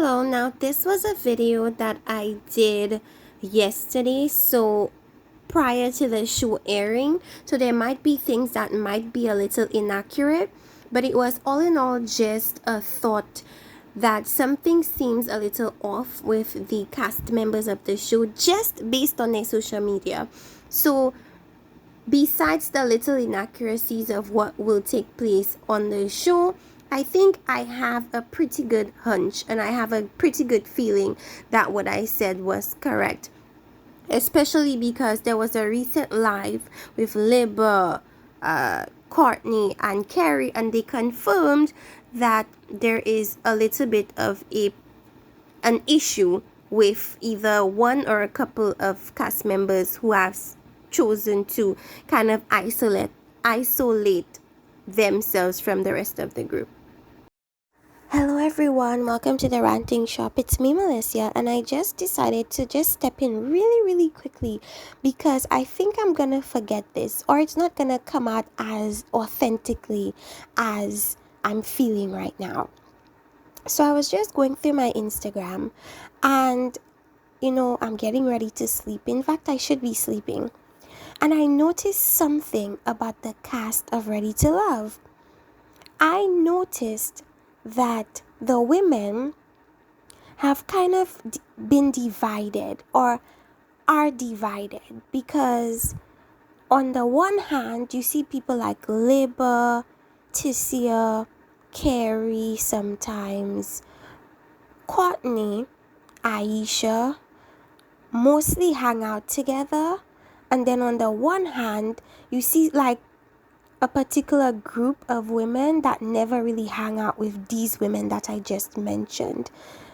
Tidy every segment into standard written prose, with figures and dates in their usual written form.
Hello, now this was a video that I did yesterday, so prior to the show airing, so there might be things that might be a little inaccurate, but it was all in all just a thought that something seems a little off with the cast members of the show just based on their social media. So besides the little inaccuracies of what will take place on the show, I think I have a pretty good hunch and I have a pretty good feeling that what I said was correct. Especially because there was a recent live with Libba, Courtney, and Carrie, and they confirmed that there is a little bit of an issue with either one or a couple of cast members who have chosen to kind of isolate themselves from the rest of the group. Hello everyone, welcome to the Ranting Shop. It's me, Melissa, and I just decided to just step in really quickly because I think I'm gonna forget this, or it's not gonna come out as authentically as I'm feeling right now. So I was just going through my Instagram and I'm getting ready to sleep. In fact, I should be sleeping. And I noticed something about the cast of Readytolove. I noticed that the women have kind of been divided or are divided because on the one hand you see people like Libba, Tissia, Carrie, sometimes Courtney, Aisha mostly hang out together, and then on the one hand you see like a particular group of women that never really hang out with these women that I just mentioned.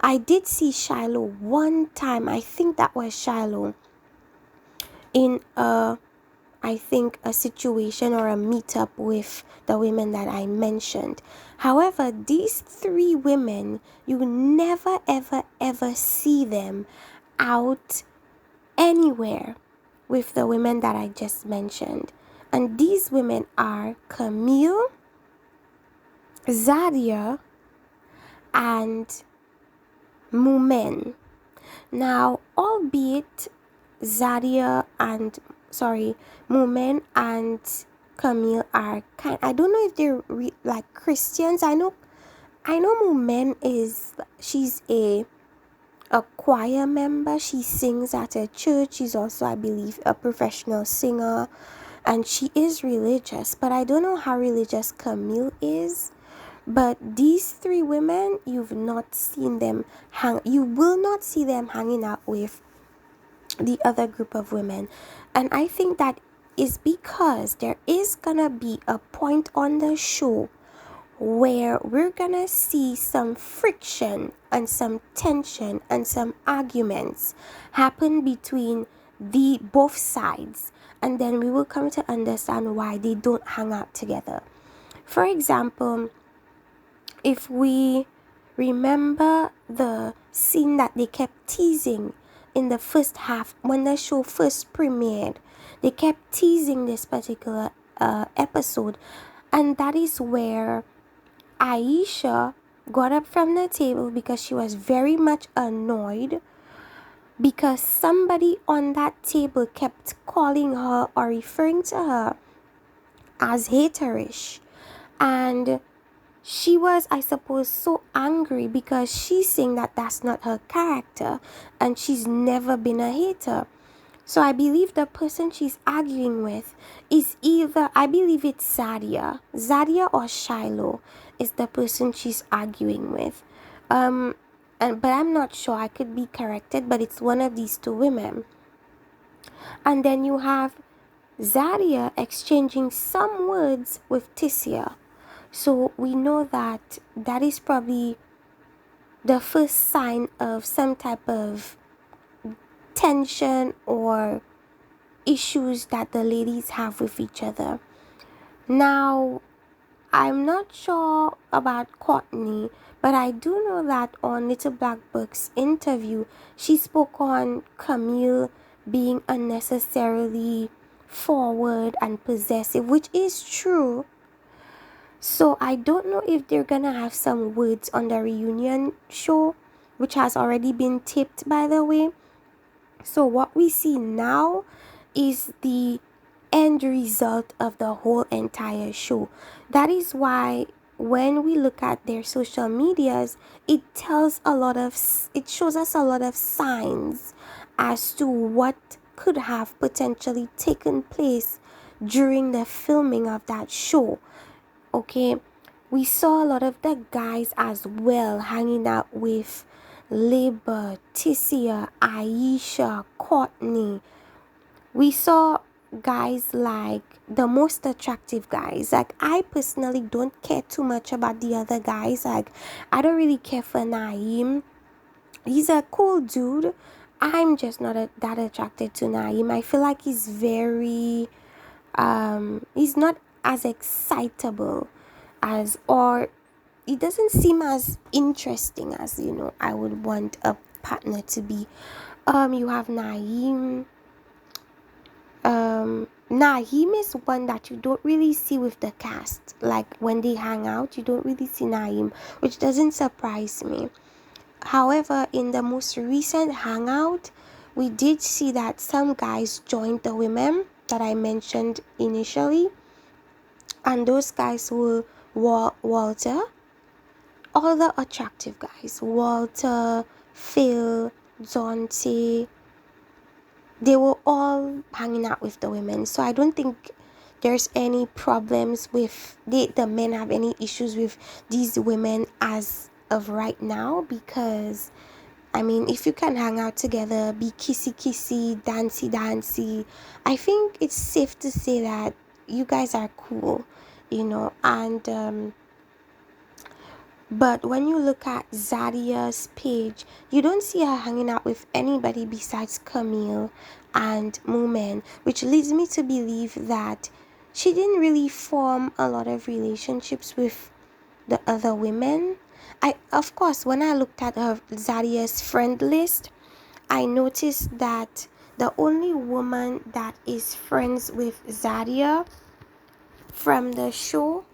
I did see Shiloh one time. I think that was Shiloh in a situation or a meetup with the women that I mentioned. However, these three women, you never ever see them out anywhere with the women that I just mentioned. And these women are Camille, Zadia, and Mumen. Now, albeit Mumen and Camille are I don't know if they're like Christians. I know Mumen she's a choir member. She sings at a church. She's also, I believe, a professional singer. And she is religious, but I don't know how religious Camille is. But these three women, you will not see them hanging out with the other group of women. And I think that is because there is gonna be a point on the show where we're gonna see some friction and some tension and some arguments happen between the both sides, and then we will come to understand why they don't hang out together. For example, if we remember the scene that they kept teasing in the first half when the show first premiered, they kept teasing this particular episode, and that is where Aisha got up from the table because she was very much annoyed because somebody on that table kept calling her or referring to her as haterish. And she was, I suppose, so angry because she's saying that that's not her character and she's never been a hater. So I believe the person she's arguing with is either, I believe it's Zadia or Shiloh is the person she's arguing with. But I'm not sure, I could be corrected, but it's one of these two women. And then you have Zadia exchanging some words with Tissia. So we know that that is probably the first sign of some type of tension or issues that the ladies have with each other. Now, I'm not sure about Courtney, but I do know that on Little Black Book's interview, she spoke on Camille being unnecessarily forward and possessive, which is true. So I don't know if they're gonna have some words on the reunion show which has already been taped, by the way. So what we see now is the end result of the whole entire show. That is why when we look at their social medias, it shows us a lot of signs as to what could have potentially taken place during the filming of that show. Okay, we saw a lot of the guys as well hanging out with Labor, Tissia, Aisha, Courtney. We saw guys like the most attractive guys. Like, I personally don't care too much about the other guys. Like, I don't really care for Naeem. He's a cool dude. I'm just not that attracted to Naeem. I feel like he's very he's not as excitable as, or it doesn't seem as interesting as, I would want a partner to be. You have Naeem. Naeem is one that you don't really see with the cast. Like, when they hang out, you don't really see Naeem, which doesn't surprise me. However, in the most recent hangout, we did see that some guys joined the women that I mentioned initially, and those guys were Walter, all the attractive guys, Walter, Phil, Dante. They were all hanging out with the women. So I don't think there's any problems with the men have any issues with these women as of right now, because I mean, if you can hang out together, be kissy kissy, dancey dancey, I think it's safe to say that you guys are cool, and but when you look at Zadia's page, you don't see her hanging out with anybody besides Camille and Moomin, which leads me to believe that she didn't really form a lot of relationships with the other women. Of course, when I looked at her Zadia's friend list, I noticed that the only woman that is friends with Zadia from the show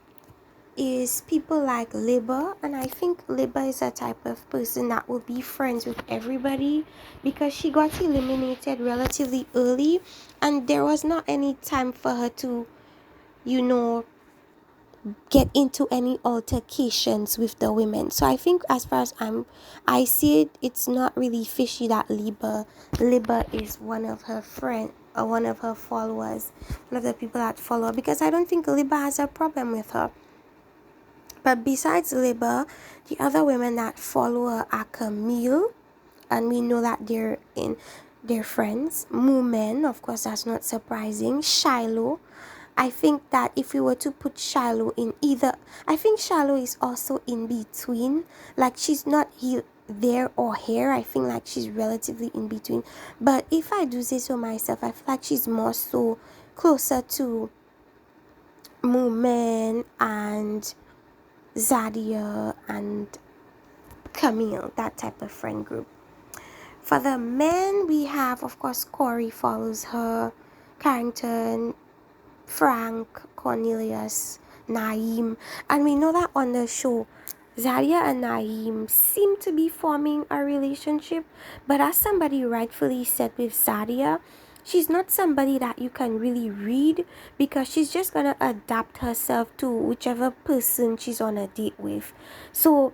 is people like Liba, and I think Liba is a type of person that will be friends with everybody, because she got eliminated relatively early and there was not any time for her to, get into any altercations with the women. So I think, as far as I see it, it's not really fishy that Liba is one of her friend or one of her followers, one of the people that follow her, because I don't think Liba has a problem with her. But besides Liba, the other women that follow her are Camille, and we know that they're friends. Moomin, of course, that's not surprising. Shiloh, I think that if we were to put Shiloh in either, I think Shiloh is also in between. Like, she's not there or here. I think like she's relatively in between. But if I do say so myself, I feel like she's more so closer to Moomin and Zadia and Camille, that type of friend group. For the men, we have, of course, Corey follows her, Carrington, Frank, Cornelius, Naeem, and we know that on the show, Zadia and Naeem seem to be forming a relationship, but as somebody rightfully said with Zadia, she's not somebody that you can really read, because she's just gonna adapt herself to whichever person she's on a date with. So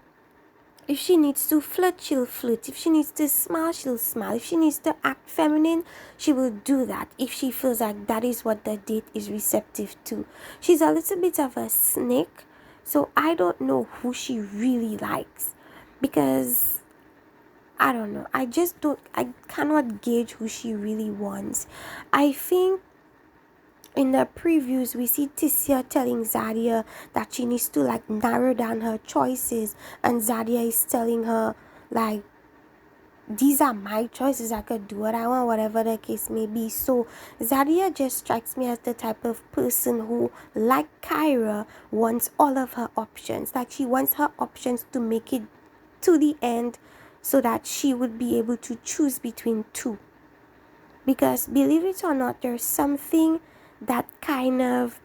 if she needs to flirt, she'll flirt. If she needs to smile, she'll smile. If she needs to act feminine, she will do that if she feels like that is what the date is receptive to. She's a little bit of a snake, so I don't know who she really likes, because I don't know. I cannot gauge who she really wants. I think in the previews, we see Tissia telling Zadia that she needs to like narrow down her choices, and Zadia is telling her like, these are my choices, I could do what I want, whatever the case may be. So Zadia just strikes me as the type of person who, like Kyra, wants all of her options. Like, she wants her options to make it to the end, so that she would be able to choose between two. Because believe it or not, there's something that kind of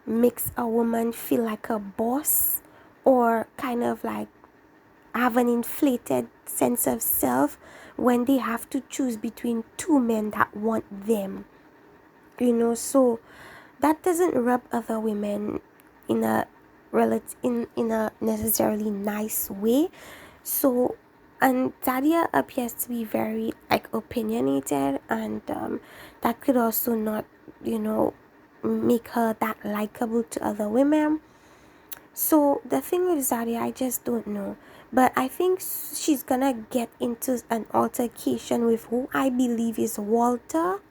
makes a woman feel like a boss, or kind of like have an inflated sense of self when they have to choose between two men that want them. So that doesn't rub other women in a in a necessarily nice way. So, and Dadia appears to be very like opinionated, and that could also not make her that likable to other women. So the thing with Zadia, I just don't know. But I think she's gonna get into an altercation with who I believe is Walter.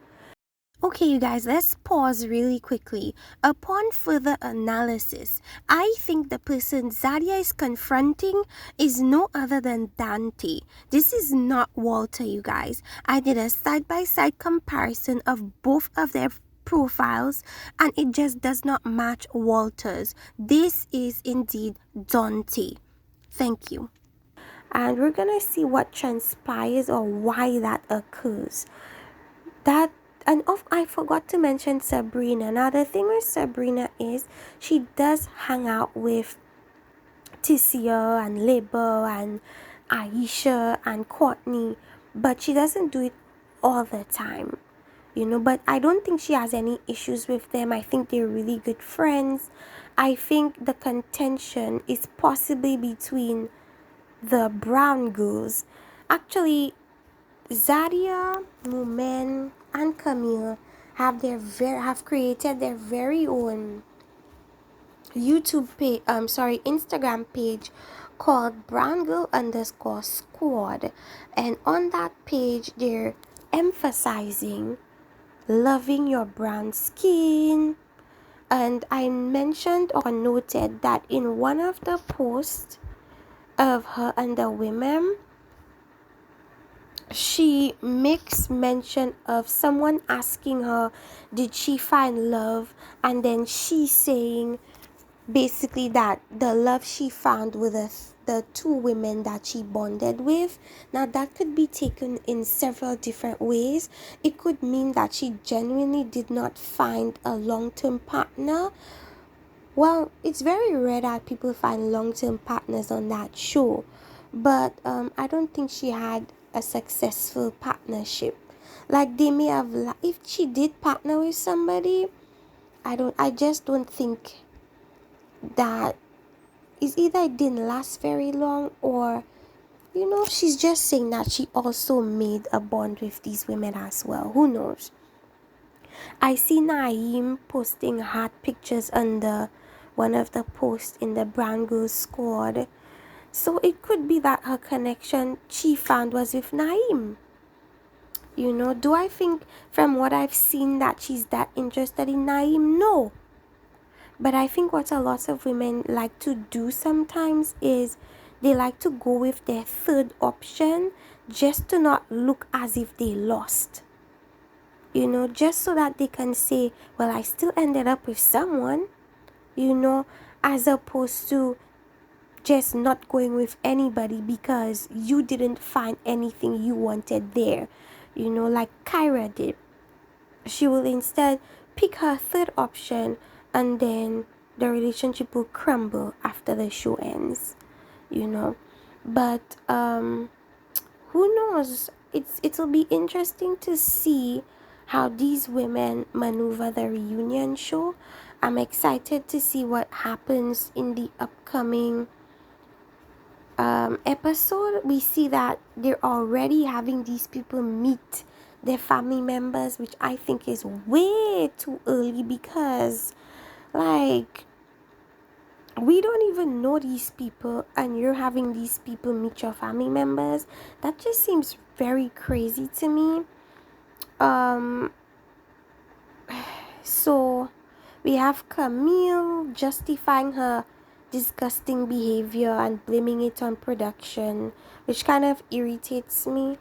Okay, you guys, let's pause really quickly. Upon further analysis, I think the person Zadia is confronting is no other than Dante. This is not Walter, you guys. I did a side-by-side comparison of both of their profiles, and it just does not match Walter's. This is indeed Dante. Thank you. And we're gonna see what transpires or why that occurs. That I forgot to mention Sabrina. Now the thing with Sabrina is she does hang out with Ticia and Liber and Aisha and Courtney, but she doesn't do it all the time. But I don't think she has any issues with them. I think they're really good friends. I think the contention is possibly between the brown girls. Actually, Zadia, Mumen, and Camille have created their very own Instagram page called Brown Girl _ Squad, and on that page they're emphasizing loving your brown skin. And I mentioned or noted that in one of the posts of her and the women, she makes mention of someone asking her, did she find love? And then she saying basically that the love she found with the two women that she bonded with. Now, that could be taken in several different ways. It could mean that she genuinely did not find a long-term partner. Well, it's very rare that people find long-term partners on that show, but I don't think she had a successful partnership. Like they may have, if she did partner with somebody, I just don't think that is either it didn't last very long, or she's just saying that she also made a bond with these women as well. Who knows? I see Naeem posting heart pictures under one of the posts in the Brown Girls Squad. So it could be that her connection she found was with Naeem. Do I think from what I've seen that she's that interested in Naeem? No. But I think what a lot of women like to do sometimes is they like to go with their third option just to not look as if they lost. Just so that they can say, well, I still ended up with someone, as opposed to just not going with anybody because you didn't find anything you wanted there, like Kyra did. She will instead pick her third option, and then the relationship will crumble after the show ends, but who knows? It'll be interesting to see how these women maneuver the reunion show. I'm excited to see what happens in the upcoming episode. We see that they're already having these people meet their family members, which I think is way too early because, like, we don't even know these people and you're having these people meet your family members. That just seems very crazy to me. So we have Camille justifying her disgusting behavior and blaming it on production, which kind of irritates me.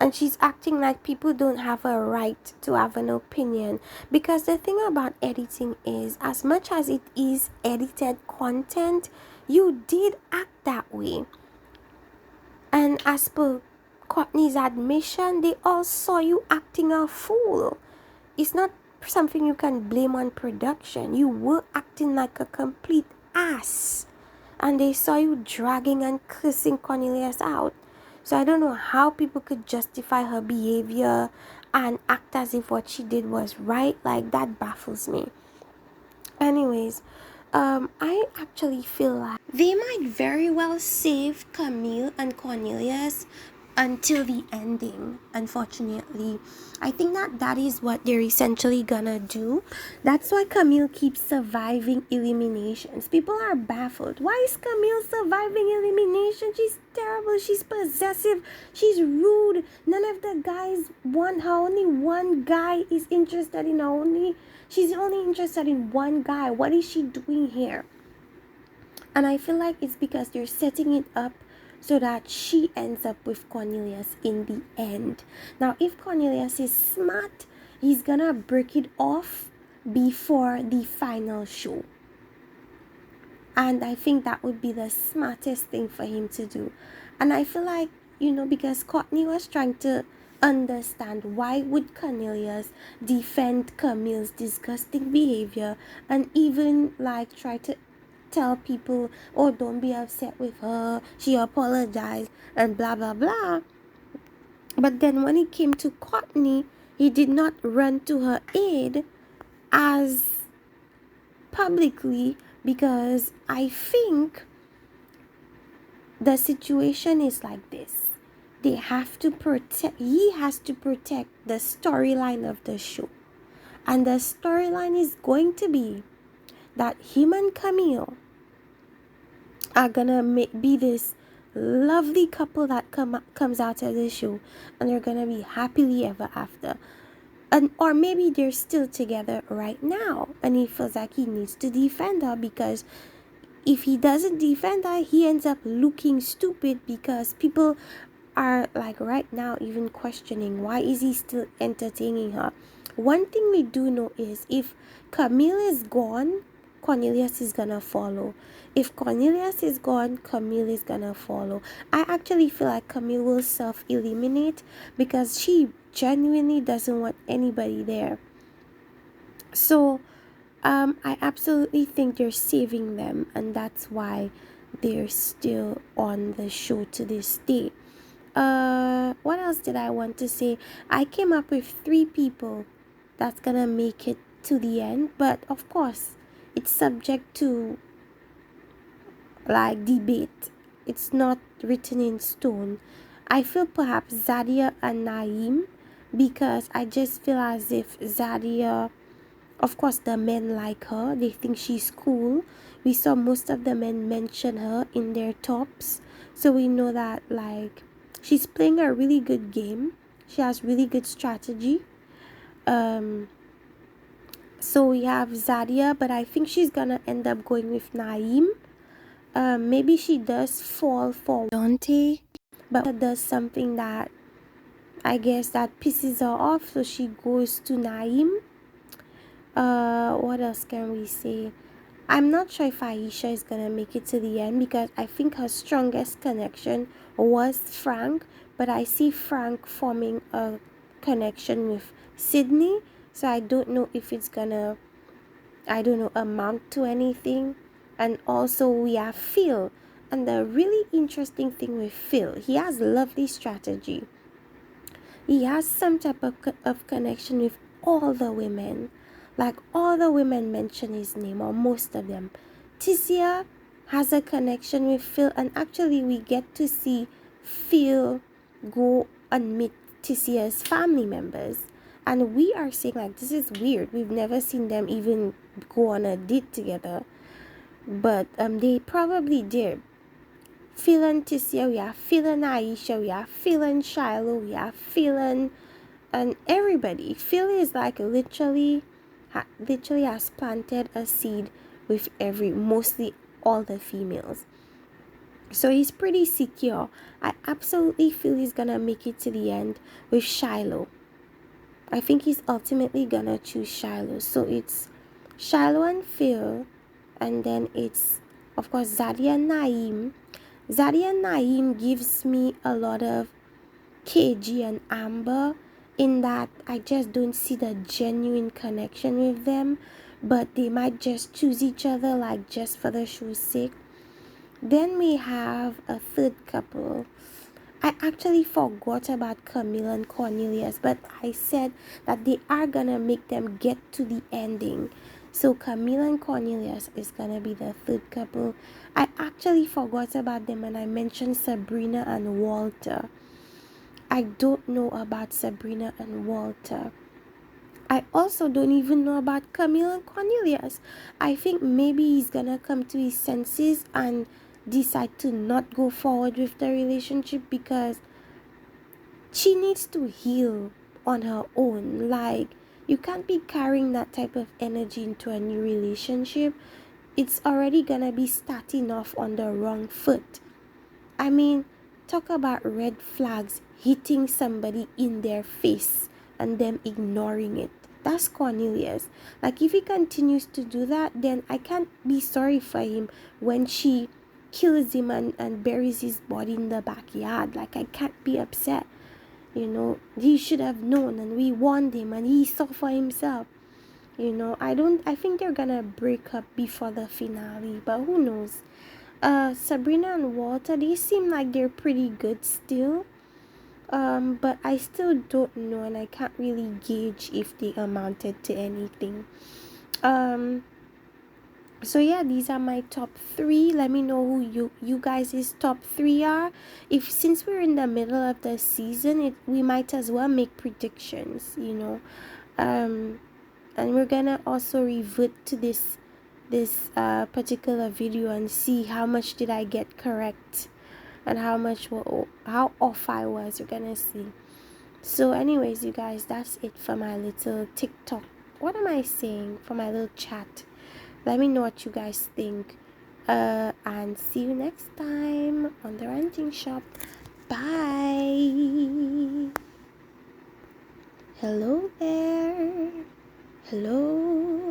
And she's acting like people don't have a right to have an opinion, because the thing about editing is, as much as it is edited content, you did act that way. And as per Courtney's admission, they all saw you acting a fool. It's not something you can blame on production. You were acting like a complete ass. and they saw you dragging and cursing Cornelius out. So I don't know how people could justify her behavior and act as if what she did was right. Like, that baffles me. Anyways, I actually feel like they might very well save Camille and Cornelius until the ending. Unfortunately, I think that is what they're essentially gonna do. That's why Camille keeps surviving eliminations. People are baffled. Why is Camille surviving elimination? She's terrible. She's possessive. She's rude. None of the guys want her. Only one guy is interested in her. She's only interested in one guy. What is she doing here? And I feel like it's because they're setting it up so that she ends up with Cornelius in the end. Now, if Cornelius is smart, he's gonna break it off before the final show. And I think that would be the smartest thing for him to do. And I feel like, because Courtney was trying to understand why would Cornelius defend Camille's disgusting behavior and even like try to tell people, oh, don't be upset with her, she apologized and blah blah blah. But then when it came to Courtney, he did not run to her aid as publicly, because I think the situation is like this. He has to protect the storyline of the show. And the storyline is going to be that him and Camille are gonna be this lovely couple that comes out of the show, and they're gonna be happily ever after. And or maybe they're still together right now and he feels like he needs to defend her, because if he doesn't defend her, he ends up looking stupid, because people are like right now even questioning why is he still entertaining her. One thing we do know is if Camille is gone, Cornelius is gonna follow. If Cornelius is gone, Camille is gonna follow. I actually feel like Camille will self-eliminate because she genuinely doesn't want anybody there. So I absolutely think they're saving them, and that's why they're still on the show to this day. What else did I want to say? I came up with 3 people that's gonna make it to the end, but of course it's subject to like debate. It's not written in stone. I feel perhaps Zadia and Naeem, because I just feel as if Zadia, of course the men like her, they think she's cool. We saw most of the men mention her in their tops, so we know that like she's playing a really good game. She has really good strategy. So we have Zadia, but I think she's gonna end up going with Naeem. Maybe she does fall for Dante, but does something that I guess that pisses her off, so she goes to Naeem. What else can we say? I'm not sure if Aisha is gonna make it to the end, because I think her strongest connection was Frank, but I see Frank forming a connection with Sydney, so I don't know if it's gonna, amount to anything. And also we have Phil, and the really interesting thing with Phil, he has lovely strategy. He has some type of connection with all the women. Like all the women mention his name, or most of them. Tisia has a connection with Phil, and actually we get to see Phil go and meet Tisia's family members. And we are saying like, this is weird. We've never seen them even go on a date together. But they probably did. Phil and Tisia, we are Phil and Aisha, we are Phil and Shiloh, we are Phil and everybody. Phil is like literally has planted a seed with mostly all the females. So he's pretty secure. I absolutely feel he's gonna make it to the end with Shiloh. I think he's ultimately gonna choose Shiloh. So it's Shiloh and Phil, and then it's of course Zadia and Naeem. Zadia and Naeem gives me a lot of KG and Amber, in that I just don't see the genuine connection with them, but they might just choose each other like just for the show's sake. Then we have a third couple. I actually forgot about Camille and Cornelius, but I said that they are gonna make them get to the ending. So Camille and Cornelius is gonna be the third couple. I actually forgot about them and I mentioned Sabrina and Walter. I don't know about Sabrina and Walter. I also don't even know about Camille and Cornelius. I think maybe he's gonna come to his senses and decide to not go forward with the relationship because she needs to heal on her own. Like, you can't be carrying that type of energy into a new relationship. It's already gonna be starting off on the wrong foot. I mean, talk about red flags hitting somebody in their face and them ignoring it. That's Cornelius. Like, if he continues to do that, then I can't be sorry for him when she kills him and buries his body in the backyard. Like, I can't be upset. He should have known and we warned him and he saw for himself. I think they're gonna break up before the finale, but who knows? Sabrina and Walter, they seem like they're pretty good still. But I still don't know and I can't really gauge if they amounted to anything. Um, so yeah, these are my top three. Let me know who you guys' top three are. If since we're in the middle of the season, we might as well make predictions. Um, and we're gonna also revert to this particular video and see how much did I get correct and how off I was. You're gonna see. So anyways, you guys, that's it for my little TikTok. What am I saying? For my little chat. Let me know what you guys think. And see you next time on the Ranting Shop. Bye. Hello there. Hello.